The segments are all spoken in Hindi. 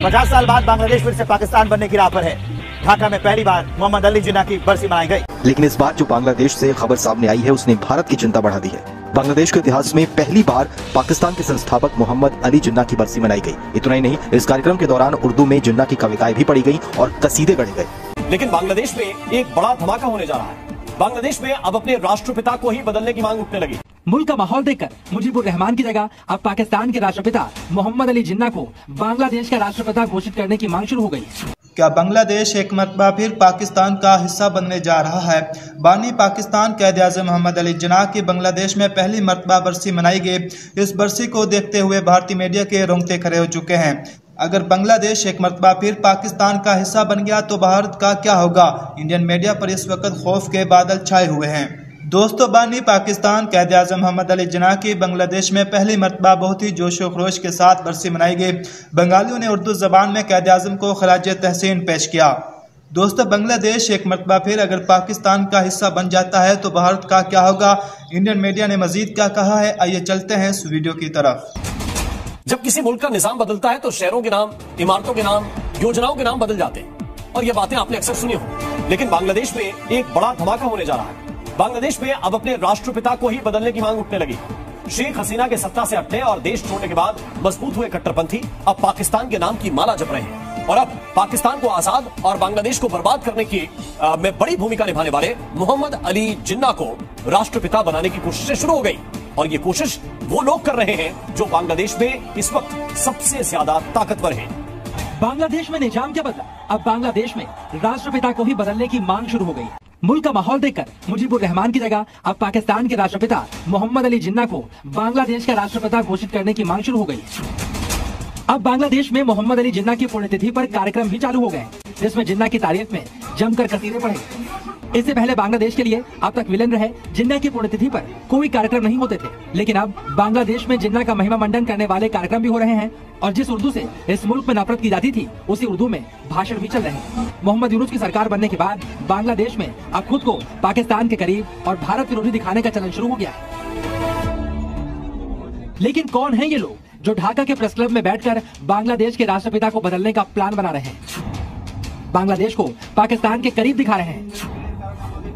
50 साल बाद बांग्लादेश फिर से पाकिस्तान बनने की राह पर है। ढाका में पहली बार मोहम्मद अली जिन्ना की बरसी मनाई गई। लेकिन इस बार जो बांग्लादेश से खबर सामने आई है उसने भारत की चिंता बढ़ा दी है। बांग्लादेश के इतिहास में पहली बार पाकिस्तान के संस्थापक मोहम्मद अली जिन्ना की बरसी मनाई गई। इतना ही नहीं, इस कार्यक्रम के दौरान उर्दू में जिन्ना की कविताएं भी पढ़ी गई और कसीदे गढ़े गए। लेकिन बांग्लादेश में एक बड़ा धमाका होने जा रहा है। बांग्लादेश में अब अपने राष्ट्रपिता को ही बदलने की मांग उठने लगी। मुल्क का माहौल देखकर मुजीबुर रहमान की जगह अब पाकिस्तान के राष्ट्रपिता मोहम्मद अली जिन्ना को बांग्लादेश का राष्ट्रपिता घोषित करने की मांग शुरू हो गई। क्या बांग्लादेश एक मरतबा फिर पाकिस्तान का हिस्सा बनने जा रहा है? बानी पाकिस्तान क़ायद-ए-आज़म मोहम्मद अली जिन्ना की बांग्लादेश में पहली मरतबा बरसी मनाई गई। इस बरसी को देखते हुए भारतीय मीडिया के रोंगटे खड़े हो चुके हैं। अगर बांग्लादेश एक मरतबा फिर पाकिस्तान का हिस्सा बन गया तो भारत का क्या होगा? इंडियन मीडिया पर इस वक्त खौफ के बादल छाए हुए हैं। दोस्तों, बानी पाकिस्तान क़ायद-ए-आज़म मोहम्मद अली जिन्ना की बांग्लादेश में पहली मरतबा बहुत ही जोशो खरोश के साथ बरसी मनाई गई। बंगालियों ने उर्दू ज़बान में क़ायद-ए-आज़म को खराज तहसीन पेश किया। दोस्तों, बांग्लादेश एक मरतबा फिर अगर पाकिस्तान का हिस्सा बन जाता है तो भारत का क्या होगा? इंडियन मीडिया ने मजीद क्या कहा है, आइए चलते हैं इस वीडियो की तरफ। जब किसी मुल्क का निजाम बदलता है तो शहरों के नाम, इमारतों के नाम, योजनाओं के नाम बदल जाते हैं और ये बातें आपने अक्सर सुनी हो। लेकिन बांग्लादेश में एक बड़ा धमाका होने जा रहा है। बांग्लादेश में अब अपने राष्ट्रपिता को ही बदलने की मांग उठने लगी। शेख हसीना के सत्ता से हटने और देश छोड़ने के बाद मजबूत हुए कट्टरपंथी अब पाकिस्तान के नाम की माला जप रहे हैं और अब पाकिस्तान को आजाद और बांग्लादेश को बर्बाद करने की में बड़ी भूमिका निभाने वाले मोहम्मद अली जिन्ना को राष्ट्रपिता बनाने की कोशिशें शुरू हो गई। और ये कोशिश वो लोग कर रहे हैं जो बांग्लादेश में इस वक्त सबसे ज्यादा ताकतवर हैं। बांग्लादेश में निजाम क्या बदला? अब बांग्लादेश में राष्ट्रपिता को ही बदलने की मांग शुरू हो गई। मुल्क का माहौल देखकर मुजीबुर रहमान की जगह अब पाकिस्तान के राष्ट्रपिता मोहम्मद अली जिन्ना को बांग्लादेश का राष्ट्रपिता घोषित करने की मांग शुरू हो गई। अब बांग्लादेश में मोहम्मद अली जिन्ना की पुण्यतिथि पर कार्यक्रम भी चालू हो गए, जिसमें जिन्ना की तारीफ में जमकर कसीदे पढ़े। इससे पहले बांग्लादेश के लिए अब तक विलेन रहे जिन्ना की पुण्यतिथि पर कोई कार्यक्रम नहीं होते थे, लेकिन अब बांग्लादेश में जिन्ना का महिमा मंडन करने वाले कार्यक्रम भी हो रहे हैं और जिस उर्दू से इस मुल्क में नफरत की जाती थी उसी उर्दू में भाषण भी चल रहे हैं। मोहम्मद यूनुस की सरकार बनने के बाद बांग्लादेश में अब खुद को पाकिस्तान के करीब और भारत विरोधी दिखाने का चलन शुरू हो गया है। लेकिन कौन है ये लोग जो ढाका के प्रेस क्लब में बैठकर बांग्लादेश के राष्ट्रपिता को बदलने का प्लान बना रहे हैं, बांग्लादेश को पाकिस्तान के करीब दिखा रहे हैं?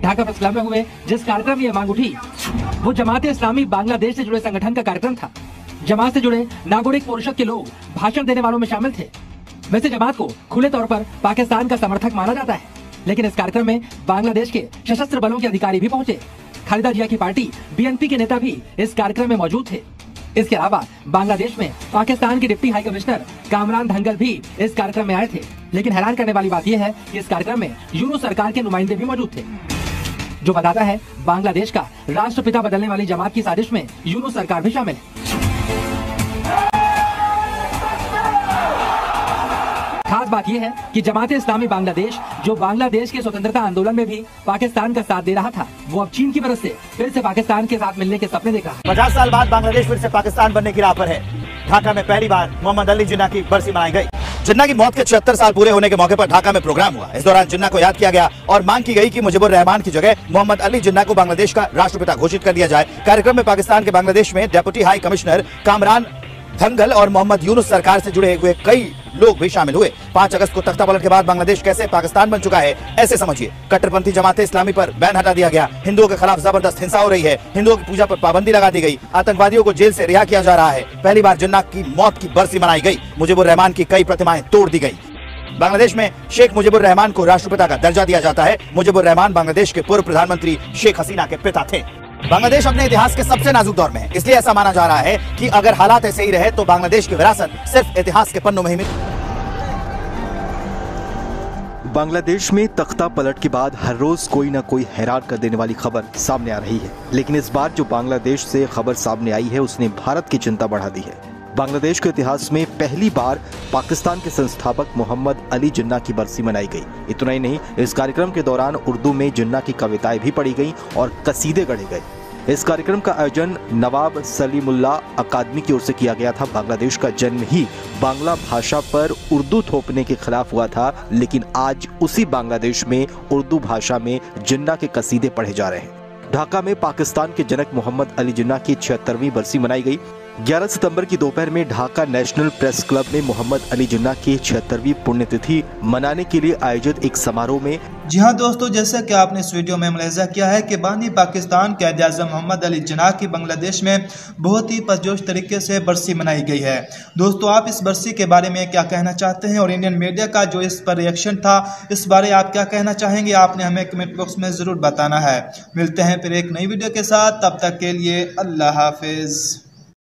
ढाका प्रेस क्लब में हुए जिस कार्यक्रम में यह मांग उठी वो जमात इस्लामी बांग्लादेश से जुड़े संगठन का कार्यक्रम था। जमात से जुड़े नागरिक परिषद के लोग भाषण देने वालों में शामिल थे। वैसे जमात को खुले तौर पर पाकिस्तान का समर्थक माना जाता है, लेकिन इस कार्यक्रम में बांग्लादेश के सशस्त्र बलों के अधिकारी भी पहुंचे। खालिदा जिया की पार्टी BNP के नेता भी इस कार्यक्रम में मौजूद थे। इसके अलावा बांग्लादेश में पाकिस्तान के डिप्टी हाई कमिश्नर कामरान धंगल भी इस कार्यक्रम में आए थे। लेकिन हैरान करने वाली बात यह है कि इस कार्यक्रम में यूनुस सरकार के नुमाइंदे भी मौजूद थे, जो बताता है बांग्लादेश का राष्ट्रपिता बदलने वाली जमात की साजिश में यूनुस सरकार भी शामिल है। खास बात यह है कि जमात इस्लामी बांग्लादेश, जो बांग्लादेश के स्वतंत्रता आंदोलन में भी पाकिस्तान का साथ दे रहा था, वो अब चीन की मदद से फिर से पाकिस्तान के साथ मिलने के सपने देख रहा है। 50 साल बाद बांग्लादेश फिर से पाकिस्तान बनने की राह पर है। ढाका में पहली बार मोहम्मद अली जिन्ना की बरसी मनाई गई। जिन्ना की मौत के 76 साल पूरे होने के मौके पर ढाका में प्रोग्राम हुआ। इस दौरान जिन्ना को याद किया गया और मांग की गई कि मुजीबुर रहमान की जगह मोहम्मद अली जिन्ना को बांग्लादेश का राष्ट्रपिता घोषित कर दिया जाए। कार्यक्रम में पाकिस्तान के बांग्लादेश में डिप्टी हाई कमिश्नर कामरान धंगल और मोहम्मद यूनुस सरकार से जुड़े हुए कई लोग भी शामिल हुए। 5 अगस्त को तख्ता पलट के बाद बांग्लादेश कैसे पाकिस्तान बन चुका है, ऐसे समझिए। कट्टरपंथी जमात इस्लामी पर बैन हटा दिया गया। हिंदुओं के खिलाफ जबरदस्त हिंसा हो रही है। हिंदुओं की पूजा पर पाबंदी लगा दी गई। आतंकवादियों को जेल से रिहा किया जा रहा है। पहली बार जिन्ना की मौत की बरसी मनाई गई। मुजीबुर रहमान की कई प्रतिमाएं तोड़ दी गई। बांग्लादेश में शेख मुजीबुर रहमान को राष्ट्रपिता का दर्जा दिया जाता है। मुजीबुर रहमान बांग्लादेश के पूर्व प्रधानमंत्री शेख हसीना के पिता थे। बांग्लादेश अपने इतिहास के सबसे नाजुक दौर में है, इसलिए ऐसा माना जा रहा है कि अगर हालात ऐसे ही रहे तो बांग्लादेश की विरासत सिर्फ इतिहास के पन्नों में ही बांग्लादेश में तख्ता पलट के बाद हर रोज कोई ना कोई हैरान कर देने वाली खबर सामने आ रही है। लेकिन इस बार जो बांग्लादेश से खबर सामने आई है उसने भारत की चिंता बढ़ा दी है। बांग्लादेश के इतिहास में पहली बार पाकिस्तान के संस्थापक मोहम्मद अली जिन्ना की बरसी मनाई गई। इतना ही नहीं, इस कार्यक्रम के दौरान उर्दू में जिन्ना की कविताएं भी पढ़ी गईं और कसीदे गढ़े गए। इस कार्यक्रम का आयोजन नवाब सलीमुल्लाह अकादमी की ओर से किया गया था। बांग्लादेश का जन्म ही बांग्ला भाषा पर उर्दू थोपने के खिलाफ हुआ था, लेकिन आज उसी बांग्लादेश में उर्दू भाषा में जिन्ना के कसीदे पढ़े जा रहे हैं। ढाका में पाकिस्तान के जनक मोहम्मद अली जिन्ना की 76वीं बरसी मनाई गई। 11 सितंबर की दोपहर में ढाका नेशनल प्रेस क्लब में मोहम्मद अली जिन्ना की 76वीं पुण्यतिथि मनाने के लिए आयोजित एक समारोह में जी हाँ दोस्तों, जैसा कि आपने इस वीडियो में मुलाहिजा किया है कि बानी पाकिस्तान क़ायद आज़म मोहम्मद अली जिन्ना की बांग्लादेश में बहुत ही पुरजोश तरीके से बरसी मनाई गई है। दोस्तों, आप इस बरसी के बारे में क्या कहना चाहते हैं और इंडियन मीडिया का जो इस पर रिएक्शन था, इस बारे आप क्या कहना चाहेंगे? आपने हमें कमेंट बॉक्स में ज़रूर बताना है। मिलते हैं फिर एक नई वीडियो के साथ, तब तक के लिए अल्लाह हाफिज़।